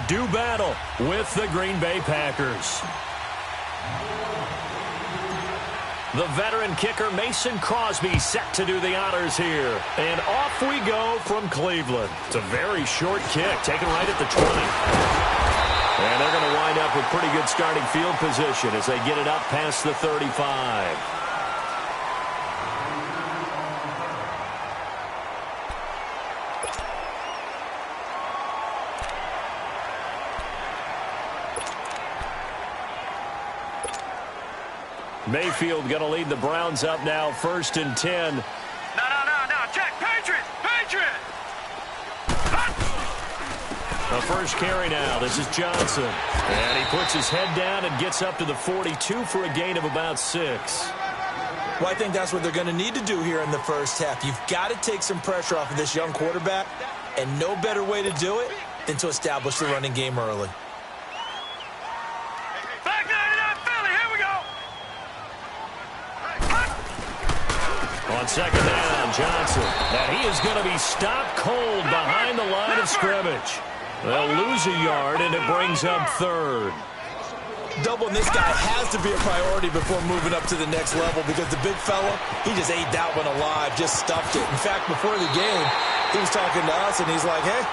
do battle with the Green Bay Packers. The veteran kicker Mason Crosby set to do the honors here. And off we go from Cleveland. It's a very short kick, taken right at the 20. And they're going to wind up with pretty good starting field position as they get it up past the 35. Mayfield going to lead the Browns up now, 1st and 10. No. Check. Patriot. The first carry now. This is Johnson. And he puts his head down and gets up to the 42 for a gain of about 6. Well, I think that's what they're going to need to do here in the first half. You've got to take some pressure off of this young quarterback, and no better way to do it than to establish the running game early. On second down, Johnson. And he is going to be stopped cold behind the line of scrimmage. They'll lose a yard, and it brings up 3rd. Doubling this guy has to be a priority before moving up to the next level because the big fella, he just ate that one alive, just stuffed it. In fact, before the game, he was talking to us, and he's like, hey,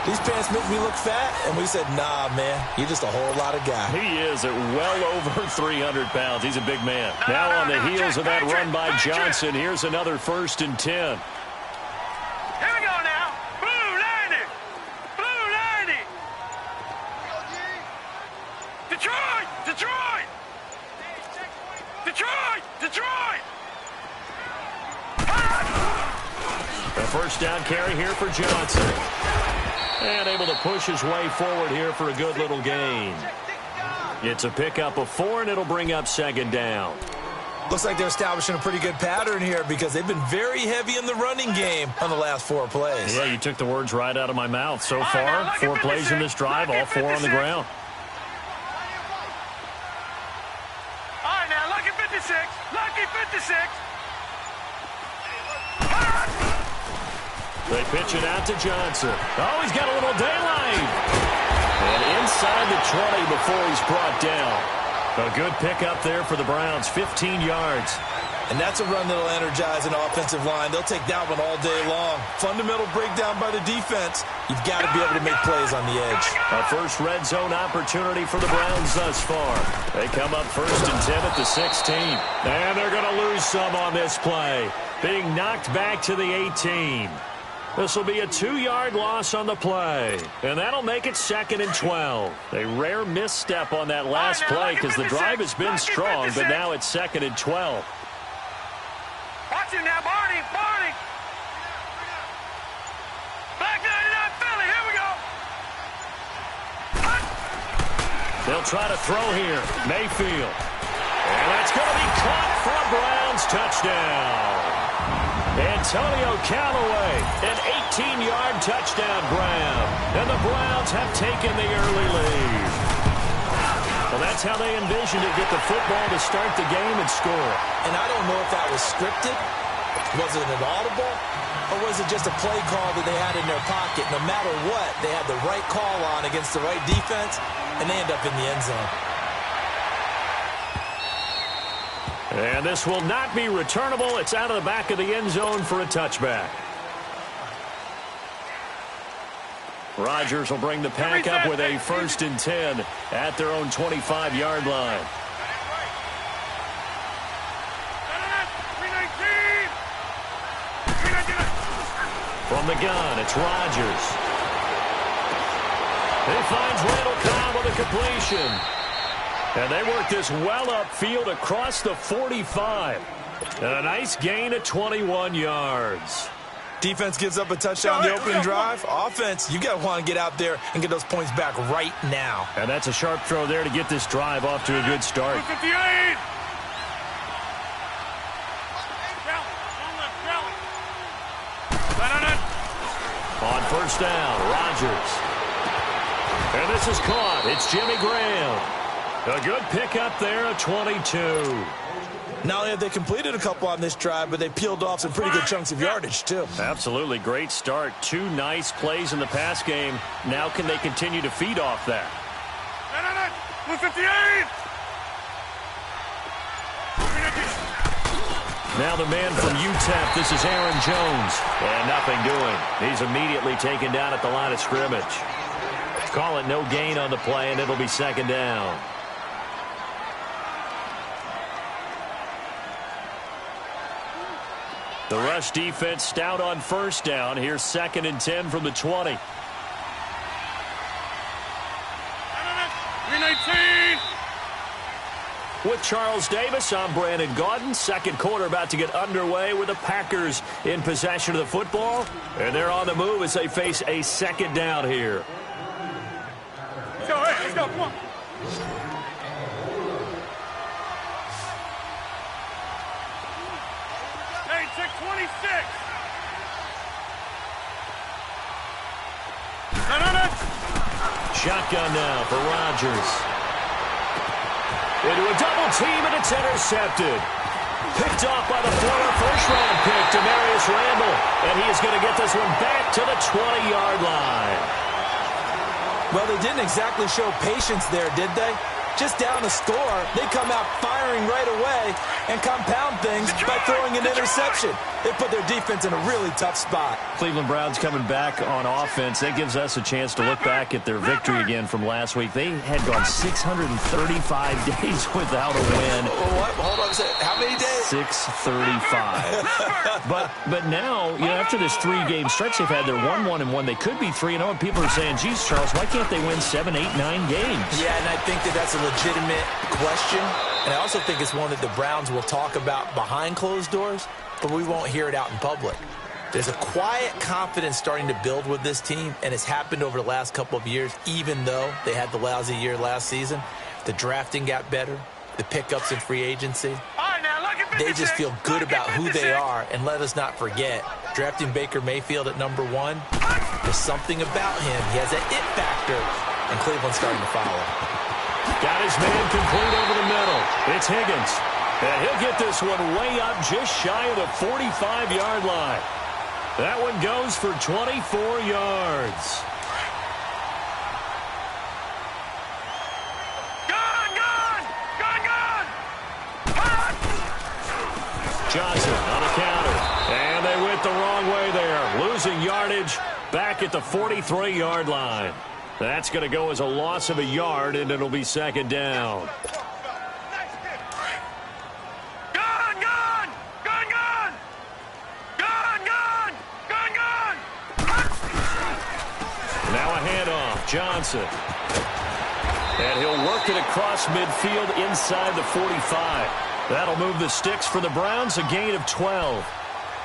these pants make me look fat. And we said, nah, man, you're just a whole lot of guy. He is at well over 300 pounds. He's a big man. Now on the heels of that run by Johnson, here's another 1st and 10. Here we go now. Blue 90. Detroit. A first down carry here for Johnson. And able to push his way forward here for a good little gain. It's a pickup of 4, and it'll bring up 2nd down. Looks like they're establishing a pretty good pattern here because they've been very heavy in the running game on the last 4 plays. Yeah, you took the words right out of my mouth. So far, 4 plays in this drive, all 4 on the ground. All right, now, lucky 56. They pitch it out to Johnson. Oh, he's got a little daylight. And inside the 20 before he's brought down. A good pickup there for the Browns, 15 yards. And that's a run that'll energize an offensive line. They'll take that one all day long. Fundamental breakdown by the defense. You've got to be able to make plays on the edge. A first red zone opportunity for the Browns thus far. They come up 1st and 10 at the 16. And they're going to lose some on this play. Being knocked back to the 18. This will be a 2-yard loss on the play. And that'll make it 2nd and 12. A rare misstep on that last play because the drive has been strong, but now it's 2nd and 12. Watch him now, Barney. Back 99 Philly, here we go. They'll try to throw here. Mayfield. And that's going to be caught for a Browns touchdown. Antonio Callaway, an 18-yard touchdown Brown. And the Browns have taken the early lead. Well, that's how they envisioned it, get the football to start the game and score. And I don't know if that was scripted. Was it an audible? Or was it just a play call that they had in their pocket? No matter what, they had the right call on against the right defense, and they end up in the end zone. And this will not be returnable. It's out of the back of the end zone for a touchback. Rodgers will bring the pack up with a 1st and 10 at their own 25-yard line. From the gun, it's Rodgers. He finds Randall Cobb with a completion. And they work this well upfield across the 45. And a nice gain of 21 yards. Defense gives up a touchdown the opening drive. Offense, you got to want to get out there and get those points back right now. And that's a sharp throw there to get this drive off to a good start. 58. On first down, Rodgers. And this is caught. It's Jimmy Graham. A good pickup there, a 22. Not only have they completed a couple on this drive, but they peeled off some pretty good chunks of yardage, too. Absolutely. Great start. 2 nice plays in the pass game. Now can they continue to feed off that? 158! Now the man from UTEP, this is Aaron Jones. And nothing doing. He's immediately taken down at the line of scrimmage. Call it no gain on the play, and it'll be second down. The rush defense stout on first down. Here's 2nd and 10 from the 20. 319! With Charles Davis, I'm Brandon Gaudin. Second quarter about to get underway with the Packers in possession of the football. And they're on the move as they face a second down here. Let's go, hey, let's go, come on. Hey, check 26. No. Shotgun now for Rodgers. Into a double team, and it's intercepted. Picked off by the former first-round pick, Demarius Randall. And he is going to get this one back to the 20-yard line. Well, they didn't exactly show patience there, did they? Just down the score, they come out firing right away and compound things by throwing an interception. They put their defense in a really tough spot. Cleveland Browns coming back on offense. That gives us a chance to look back at their victory again from last week. They had gone 635 days without a win. What? Hold on a second. How many days? 635. But now, you know, after this 3-game stretch they've had, they're 1-1-1. They could be 3-0, and people are saying, geez, Charles, why can't they win 7, 8, 9 games? Yeah, and I think that's a legitimate question. And I also think it's one that the Browns will talk about behind closed doors, but we won't hear it out in public. There's a quiet confidence starting to build with this team, and it's happened over the last couple of years, even though they had the lousy year last season. The drafting got better, the pickups in free agency. They just feel good about who they are, and let us not forget, drafting Baker Mayfield at number 1, there's something about him. He has that it factor, and Cleveland's starting to follow. Got his man complete over the middle. It's Higgins. And he'll get this one way up just shy of the 45-yard line. That one goes for 24 yards. Johnson on a counter. And they went the wrong way there. Losing yardage back at the 43-yard line. That's going to go as a loss of a yard, and it'll be second down. Now a handoff. Johnson. And he'll work it across midfield inside the 45. That'll move the sticks for the Browns, a gain of 12.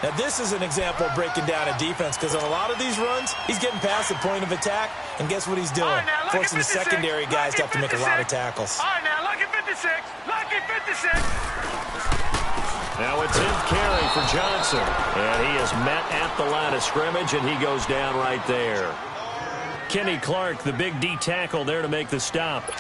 Now, this is an example of breaking down a defense, because on a lot of these runs, he's getting past the point of attack, and guess what he's doing? Forcing the secondary guys to have to make a lot of tackles. All right, now, lucky 56. Lucky 56. Now a 10th carry for Johnson. And he is met at the line of scrimmage, and he goes down right there. Kenny Clark, the big D tackle there to make the stop.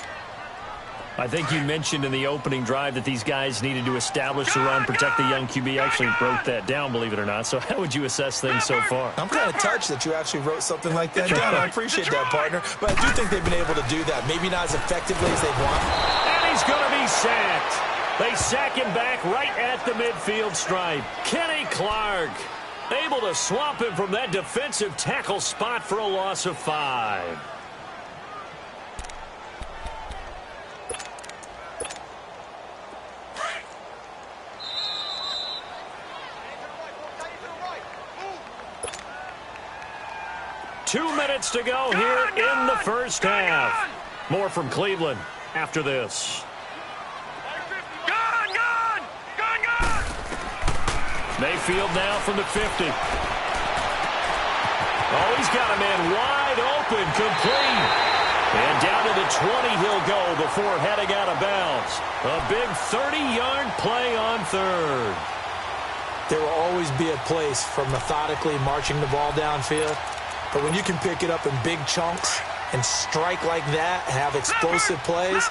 I think you mentioned in the opening drive that these guys needed to establish the run, protect the young QB. I actually wrote that down, believe it or not. So how would you assess things so far? I'm kind of touched that you actually wrote something like that down. I appreciate that, partner. But I do think they've been able to do that. Maybe not as effectively as they want. And he's going to be sacked. They sack him back right at the midfield stripe. Kenny Clark able to swamp him from that defensive tackle spot for a loss of 5. Two minutes to go here in the first half. More from Cleveland after this. Mayfield now from the 50. Oh, he's got a man wide open, complete. And down to the 20 he'll go before heading out of bounds. A big 30-yard play on third. There will always be a place for methodically marching the ball downfield. But when you can pick it up in big chunks and strike like that, have explosive plays,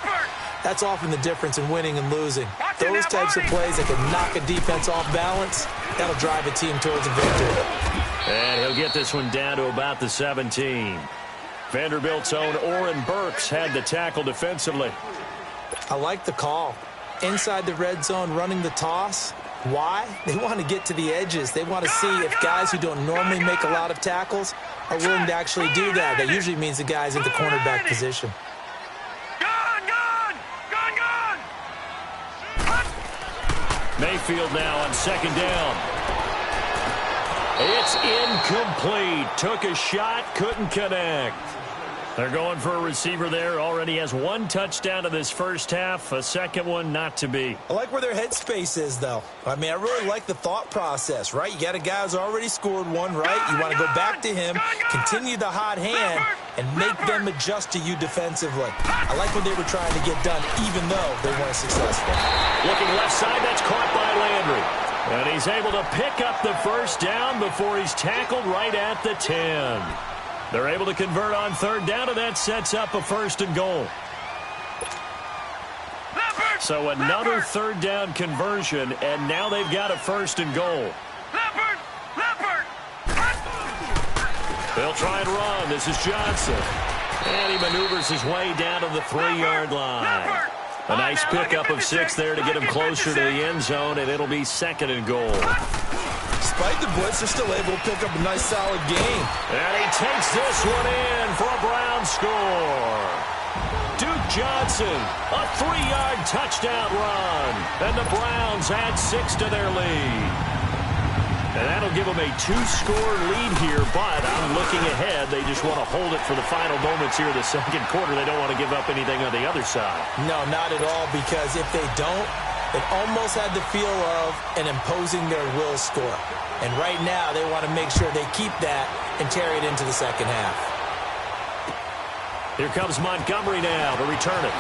that's often the difference in winning and losing. Those types of plays that can knock a defense off balance, that'll drive a team towards a victory. And he'll get this one down to about the 17. Vanderbilt's own Oren Burks had the tackle defensively. I like the call. Inside the red zone, running the toss. Why? They want to get to the edges. They want to see if guys who don't normally make a lot of tackles are willing to actually do that. That usually means the guy's in the cornerback position. Mayfield now on second down. It's incomplete. Took a shot, couldn't connect. They're going for a receiver there. Already has one touchdown in this first half. A second one not to be. I like where their headspace is, though. I mean, I really like the thought process, right? You got a guy who's already scored one, right? You want to go back to him, continue the hot hand, and make them adjust to you defensively. I like what they were trying to get done, even though they weren't successful. Looking left side, that's caught by Landry. And he's able to pick up the first down before he's tackled right at the 10. They're able to convert on third down, and that sets up a first and goal. So another third down conversion, and now they've got a first and goal. They'll try and run. This is Johnson. And he maneuvers his way down to the 3-yard line. A nice pickup of 6 there to get him closer to the end zone, and it'll be second and goal. Despite the blitz, they're still able to pick up a nice, solid game. And he takes this one in for a Brown score. Duke Johnson, a 3-yard touchdown run. And the Browns add 6 to their lead. And that'll give them a 2-score lead here, but I'm looking ahead. They just want to hold it for the final moments here in the second quarter. They don't want to give up anything on the other side. No, not at all, because if they don't, it almost had the feel of an imposing their will score. And right now, they want to make sure they keep that and carry it into the second half. Here comes Montgomery now to return it.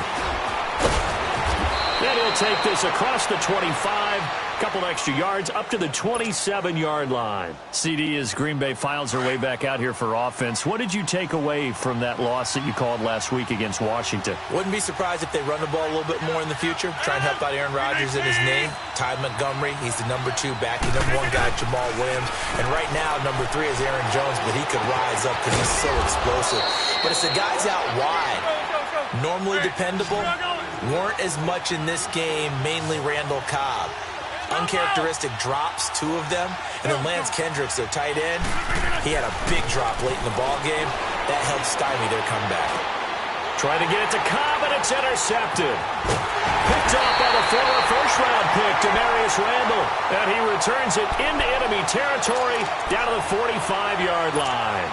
And he'll take this across the 25. Couple extra yards up to the 27-yard line. CD, as Green Bay files their way back out here for offense, what did you take away from that loss that you called last week against Washington? Wouldn't be surprised if they run the ball a little bit more in the future. Try and help out Aaron Rodgers in his name. Ty Montgomery, he's the number 2 back. The number 1 guy, Jamal Williams. And right now, number 3 is Aaron Jones, but he could rise up because he's so explosive. But it's the guys out wide, normally dependable, weren't as much in this game, mainly Randall Cobb. Uncharacteristic drops, 2 of them. And then Lance Kendricks, their tight end, he had a big drop late in the ball game. That helped stymie their comeback. Trying to get it to Cobb, and it's intercepted. Picked off by the former first-round pick, Demarius Randall. And he returns it into enemy territory down to the 45-yard line.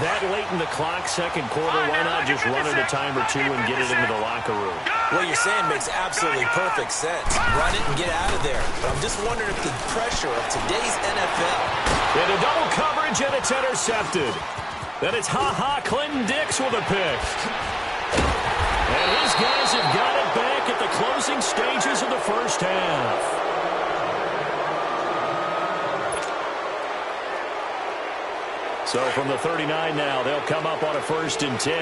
That late in the clock, second quarter, why not just run it a time or 2 and get it into the locker room? What you're saying makes absolutely perfect sense. Run it and get out of there. But I'm just wondering if the pressure of today's NFL. Into double coverage, and it's intercepted. Then it's Clinton Dix with a pick. And his guys have got it back at the closing stages of the first half. So from the 39 now, they'll come up on a 1st and 10.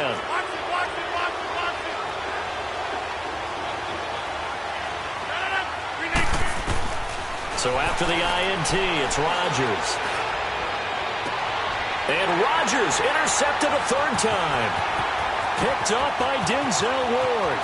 So after the INT, it's Rodgers. And Rodgers intercepted a 3rd time. Picked up by Denzel Ward.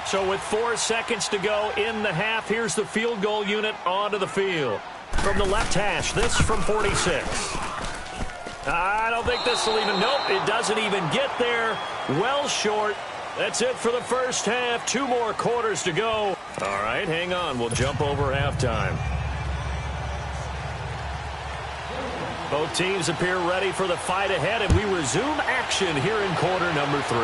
So with 4 seconds to go in the half, here's the field goal unit onto the field. From the left hash, this from 46. I don't think this will even, nope, it doesn't even get there. Well short. That's it for the first half. 2 more quarters to go. All right, hang on. We'll jump over halftime. Both teams appear ready for the fight ahead, and we resume action here in quarter number 3.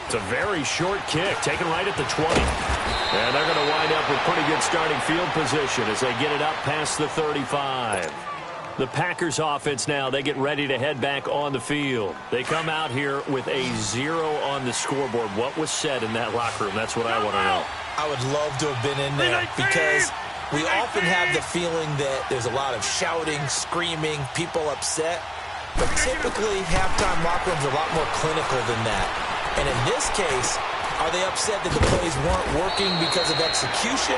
It's a very short kick, taken right at the 20. And they're going to wind up with pretty good starting field position as they get it up past the 35. The Packers offense now, they get ready to head back on the field. They come out here with a 0 on the scoreboard. What was said in that locker room? That's what I want to know. I would love to have been in there because we often have the feeling that there's a lot of shouting, screaming, people upset. But typically, halftime locker rooms are a lot more clinical than that. And in this case, are they upset that the plays weren't working because of execution?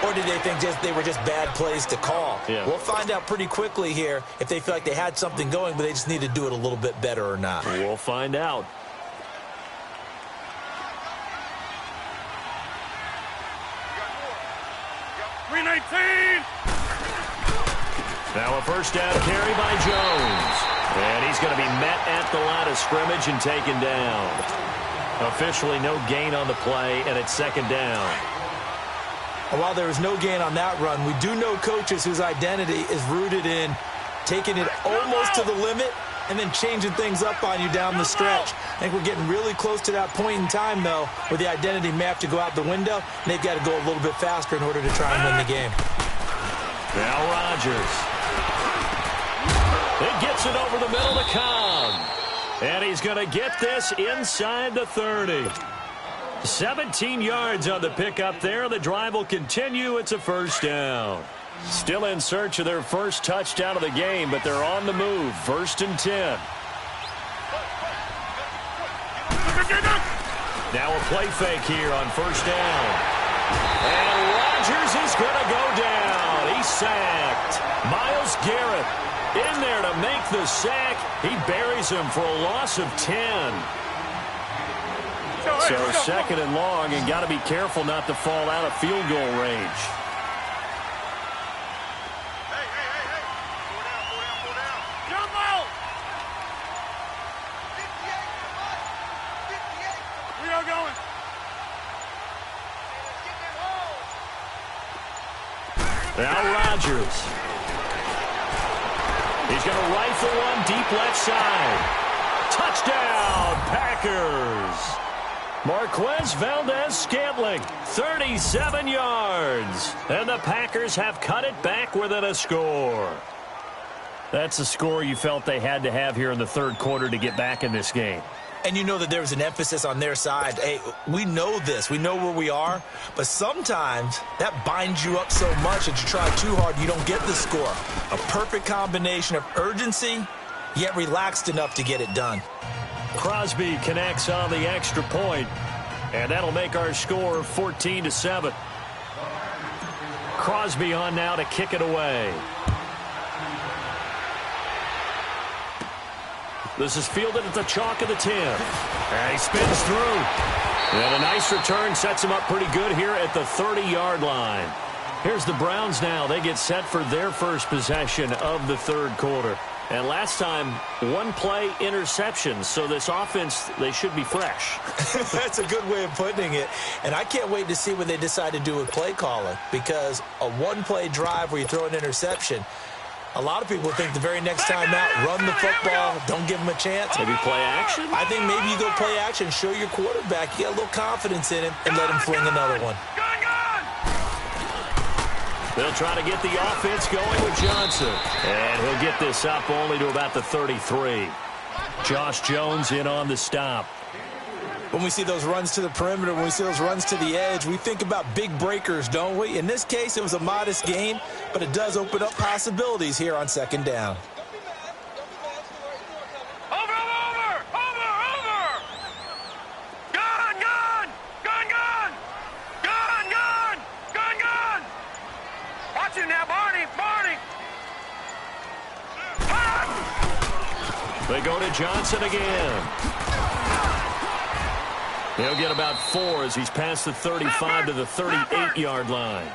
Or did they think they were just bad plays to call? Yeah. We'll find out pretty quickly here if they feel like they had something going, but they just need to do it a little bit better or not. We'll find out. Now a first down carry by Jones. And he's going to be met at the line of scrimmage and taken down. Officially no gain on the play, and it's second down. And while there is no gain on that run, we do know coaches whose identity is rooted in taking it almost to the limit and then changing things up on you down the stretch. I think we're getting really close to that point in time, though, where the identity may have to go out the window, and they've got to go a little bit faster in order to try and win the game. Now Rodgers. He gets it over the middle to Cobb. And he's going to get this inside the 30. 17 yards on the pickup there. The drive will continue. It's a first down. Still in search of their first touchdown of the game, but they're on the move. First and 10. Now a play fake here on first down. And Rodgers is going to go down. He's sacked. Myles Garrett in there to make the sack. He buries him for a loss of 10. So second and long, and got to be careful not to fall out of field goal range. Now Rodgers. He's going to rifle one deep left side. Touchdown, Packers. Marquez Valdez-Scantling, 37 yards. And the Packers have cut it back within a score. That's a score you felt they had to have here in the third quarter to get back in this game. And you know that there was an emphasis on their side. Hey, we know this. We know where we are. But sometimes that binds you up so much that you try too hard, you don't get the score. A perfect combination of urgency, yet relaxed enough to get it done. Crosby connects on the extra point, and that'll make our score 14-7. Crosby on now to kick it away. This is fielded at the chalk of the 10. And he spins through. And a nice return sets him up pretty good here at the 30-yard line. Here's the Browns now. They get set for their first possession of the third quarter. And last time, one play interception. So this offense, they should be fresh. That's a good way of putting it. And I can't wait to see what they decide to do with play calling. Because a one-play drive where you throw an interception, a lot of people think the very next time out, run the football, don't give him a chance. Maybe play action? I think maybe you go play action, show your quarterback, you got a little confidence in him, and let him fling another one. They'll try to get the offense going with Johnson. And he'll get this up only to about the 33. Josh Jones in on the stop. When we see those runs to the perimeter, when we see those runs to the edge, we think about big breakers, don't we? In this case, it was a modest gain, but it does open up possibilities here on second down. Watch it now, Barney! They go to Johnson again. He'll get about 4 as he's past the 35 to the 38-yard line.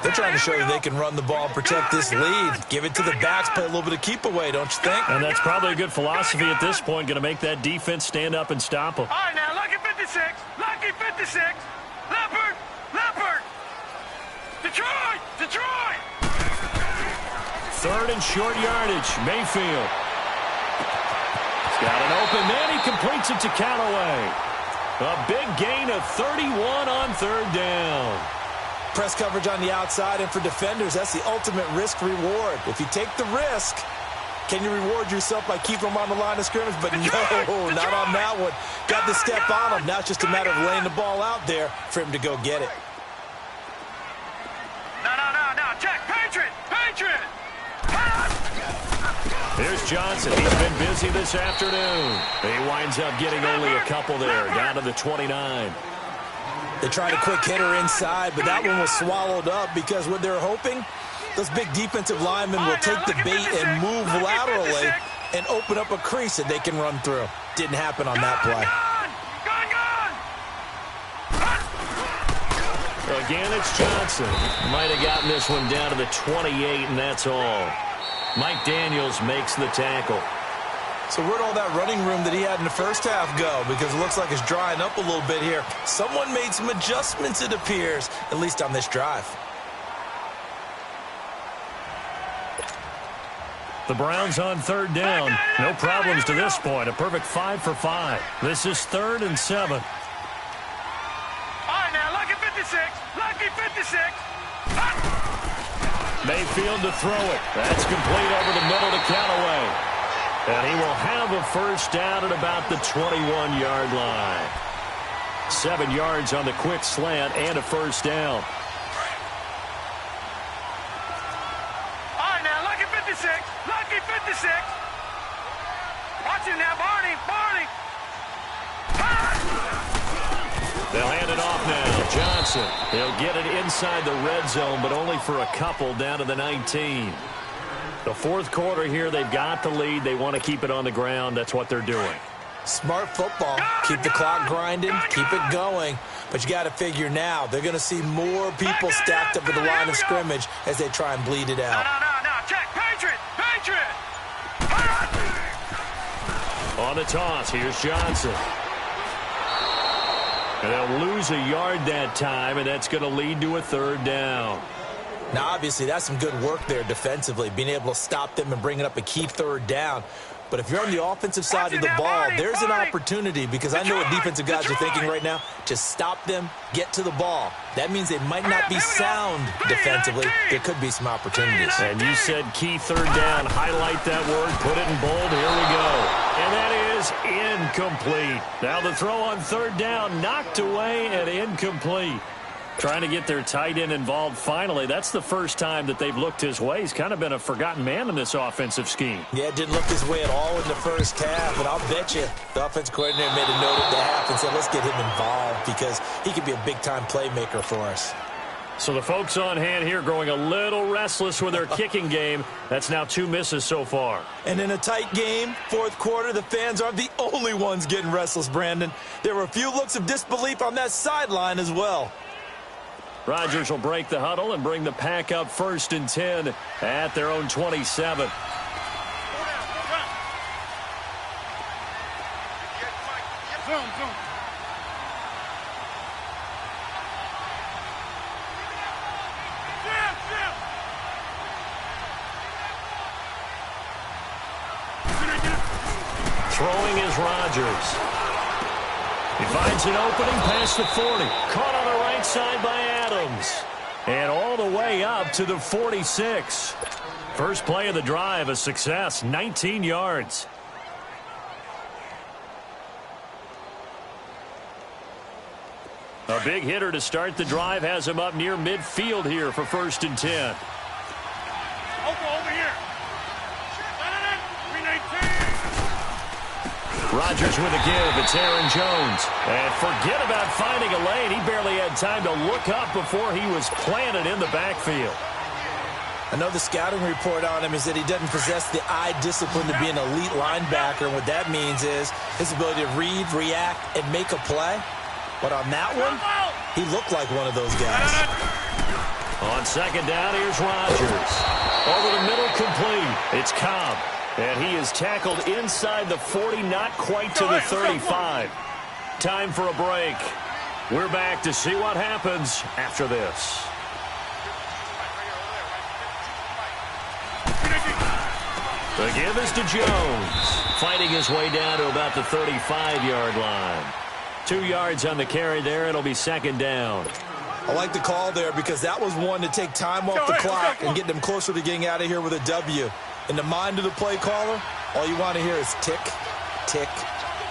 They're trying to show that they can run the ball and protect this lead. Give it to the backs, play a little bit of keep away, don't you think? And that's probably a good philosophy at this point, going to make that defense stand up and stop them. All right, now, Lucky 56. Lucky 56. Leopard. Detroit. Third and short yardage. Mayfield. He's got an open man. He completes it to Callaway. A big gain of 31 on third down. Press coverage on the outside, and for defenders, that's the ultimate risk-reward. If you take the risk, can you reward yourself by keeping them on the line of scrimmage? But no, not on that one. Got to step on him. Now it's just a matter of laying the ball out there for him to go get it. No. Check. Patriot. Here's Johnson. He's been busy this afternoon. He winds up getting only a couple there, down to the 29. They tried a quick hitter inside, but that one was swallowed up because what they're hoping, those big defensive linemen will take the bait and move laterally and open up a crease that they can run through. Didn't happen on that play. Again, it's Johnson. Might have gotten this one down to the 28, and that's all. Mike Daniels makes the tackle. So where'd all that running room that he had in the first half go? Because it looks like it's drying up a little bit here. Someone made some adjustments, it appears, at least on this drive. The Browns on third down. No problems to this point. A perfect 5 for 5. This is 3rd and 7. All right, now, lucky 56. Lucky 56. Mayfield to throw it. That's complete over the middle to Callaway. And he will have a first down at about the 21-yard line. 7 yards on the quick slant and a first down. All right, now, lucky 56. Lucky 56. Watch him now, Barney. They'll hand it off now. Johnson. He'll get it inside the red zone, but only for a couple down to the 19. The fourth quarter here, they've got the lead. They want to keep it on the ground. That's what they're doing. Smart football. Keep the clock grinding. Keep it going. But you got to figure now, they're going to see more people stacked up at the line of scrimmage as they try and bleed it out. No. Check. Patriot. On the toss, here's Johnson. And they'll lose a yard that time, and that's going to lead to a third down. Now, obviously, that's some good work there defensively, being able to stop them and bringing up a key third down. But if you're on the offensive side of the ball, there's an opportunity, because I know what defensive guys are thinking right now. Just stop them, get to the ball. That means they might not be sound defensively. There could be some opportunities. And you said key third down. Highlight that word. Put it in bold. Here we go. And that is incomplete. Now the throw on third down, knocked away and incomplete. Trying to get their tight end involved finally. That's the first time that they've looked his way. He's kind of been a forgotten man in this offensive scheme. Yeah, it didn't look his way at all in the first half, and I'll bet you the offensive coordinator made a note at the half and said, let's get him involved because he could be a big-time playmaker for us. So the folks on hand here growing a little restless with their kicking game. That's now 2 misses so far. And in a tight game, fourth quarter, the fans aren't the only ones getting restless, Brandon. There were a few looks of disbelief on that sideline as well. Rodgers will break the huddle and bring the pack up 1st and 10 at their own 27. Throwing is Rodgers. He finds an opening past the 40. Caught on the right side by Adams. And all the way up to the 46. First play of the drive, a success, 19 yards. A big hitter to start the drive has him up near midfield here for 1st and 10. Over here. Rodgers with a give. It's Aaron Jones. And forget about finding a lane. He barely had time to look up before he was planted in the backfield. I know the scouting report on him is that he doesn't possess the eye discipline to be an elite linebacker. And what that means is his ability to read, react, and make a play. But on that one, he looked like one of those guys. On 2nd down, here's Rodgers. Over the middle, complete. It's Cobb. And he is tackled inside the 40, not quite to the 35. Time for a break. We're back to see what happens after this. The give is to Jones. Fighting his way down to about the 35-yard line. 2 yards on the carry there. It'll be 2nd down. I like the call there because that was one to take time off the clock and get them closer to getting out of here with a W. In the mind of the play caller, all you want to hear is tick, tick,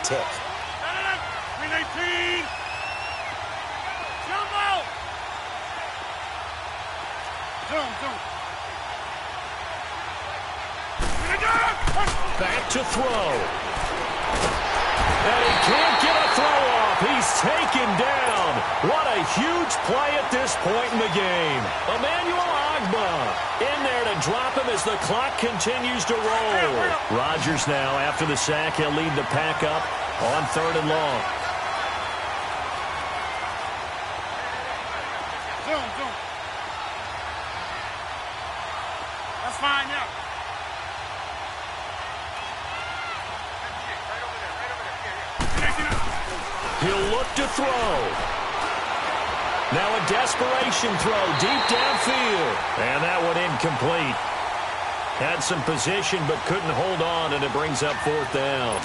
tick. 319. Jump out. Zoom. Back to throw. And he can't get a throw off. He's taken down. What a huge play at this point in the game. Emmanuel Agba in there to drop him as the clock continues to roll. Rodgers now, after the sack, he'll lead the pack up on 3rd and long. Zoom. That's fine now. He'll look to throw. Now a desperation throw deep downfield. And that one incomplete. Had some position but couldn't hold on, and it brings up 4th down.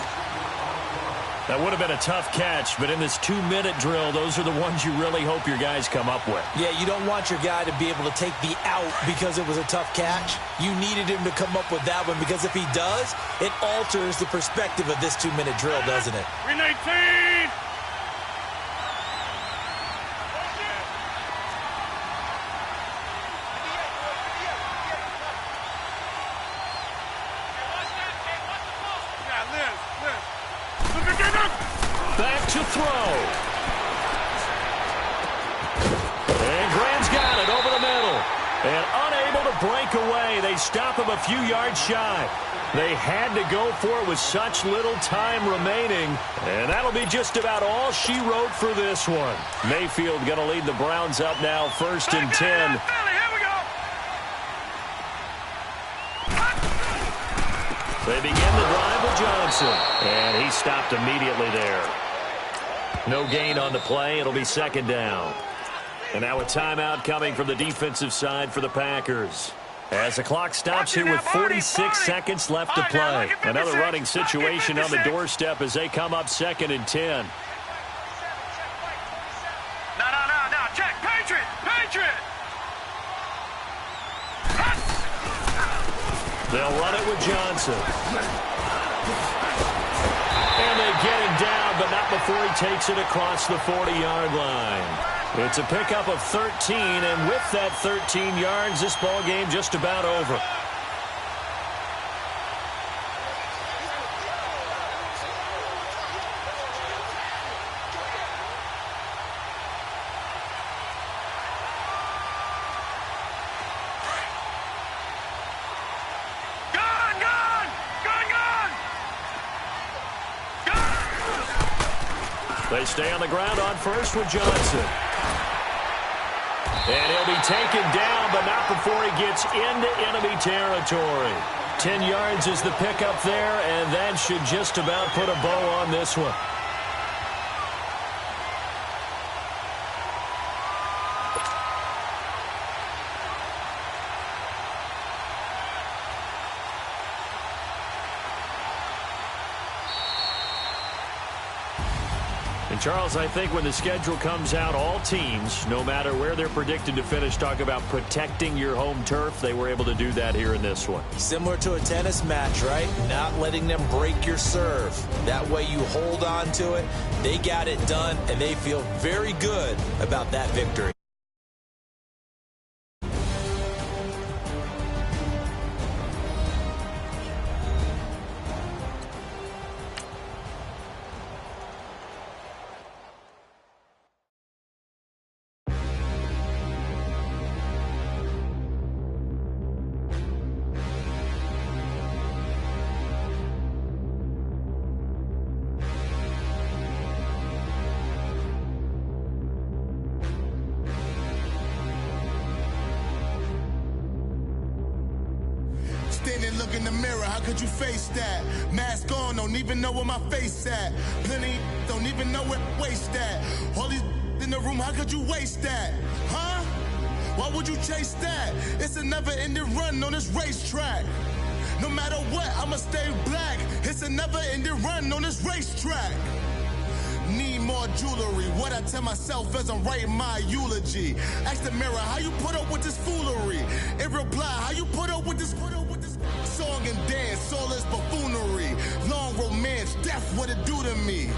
That would have been a tough catch, but in this 2-minute drill, those are the ones you really hope your guys come up with. Yeah, you don't want your guy to be able to take the out because it was a tough catch. You needed him to come up with that one because if he does, it alters the perspective of this 2-minute drill, doesn't it? 319. Back to throw. And Graham's got it over the middle. And unable to break away. They stop him a few yards shy. They had to go for it with such little time remaining. And that'll be just about all she wrote for this one. Mayfield going to lead the Browns up now, 1st and 10. They begin the drive with Johnson. And he stopped immediately there. No gain on the play. It'll be 2nd down. And now a timeout coming from the defensive side for the Packers. As the clock stops here with 46 seconds left to play. Another running situation on the doorstep as they come up 2nd and 10. No. Check. Patriot. They'll run it with Johnson. And they get him down, but not before he takes it across the 40-yard line. It's a pickup of 13, and with that 13 yards, this ball game just about over. They stay on the ground on 1st with Johnson. And he'll be taken down, but not before he gets into enemy territory. 10 yards is the pickup there, and that should just about put a bow on this one. And Charles, I think when the schedule comes out, all teams, no matter where they're predicted to finish, talk about protecting your home turf. They were able to do that here in this one. Similar to a tennis match, right? Not letting them break your serve. That way you hold on to it. They got it done, and they feel very good about that victory. Standing, look in the mirror, how could you face that? Mask on, don't even know where my face at. Plenty, don't even know where waste at. All these in the room, how could you waste that? Huh? Why would you chase that? It's a never-ending run on this racetrack. No matter what, I'ma stay black. It's a never-ending run on this racetrack. Need more jewelry. What I tell myself as I'm writing my eulogy. Ask the mirror, how you put up with this foolery? It reply, how you put up with this song and dance, soulless buffoonery. Long romance, death, what it do to me?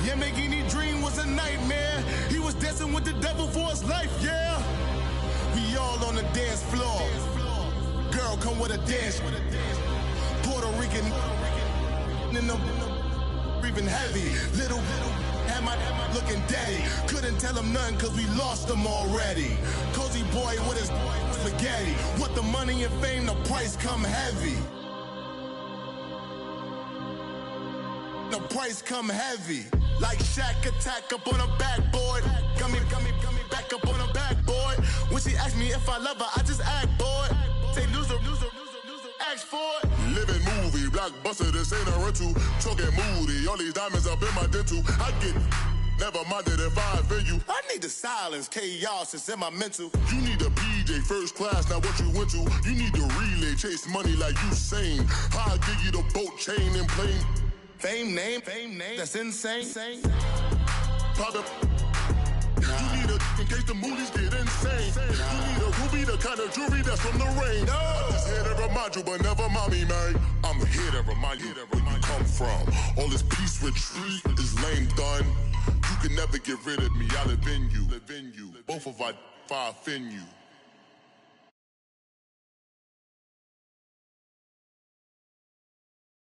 Yamagini dream was a nightmare. He was dancing with the devil for his life, yeah. We all on the dance floor. Girl, come with a dance. Puerto Rican in the breathing heavy. Little had my looking daddy. Couldn't tell him nothing cause we lost him already. Cozy boy with his spaghetti. With the money and fame, the price come heavy. The price come heavy. Like Shaq attack up on a backboard. Got me back up on a backboard. When she asked me if I love her, I just act bored. Say loser, ask for it. Living movie, blockbuster, this ain't a rental. Talking moody, all these diamonds up in my dental. I get never minded if I offend you. I need the silence, chaos is in my mental. You need a PJ first class, not what you went to. You need the relay, chase money like you sane. I'll give you the boat, chain, and plane. Fame name, that's insane. Private. You need a in case the movies get insane. You need a ruby, the kind of jewelry that's from the rain. I'm just here to remind you, but never mind me, man. I'm here to remind you where you come from. All this peace retreat is lame done. You can never get rid of me. I live in you. Both of our offend you.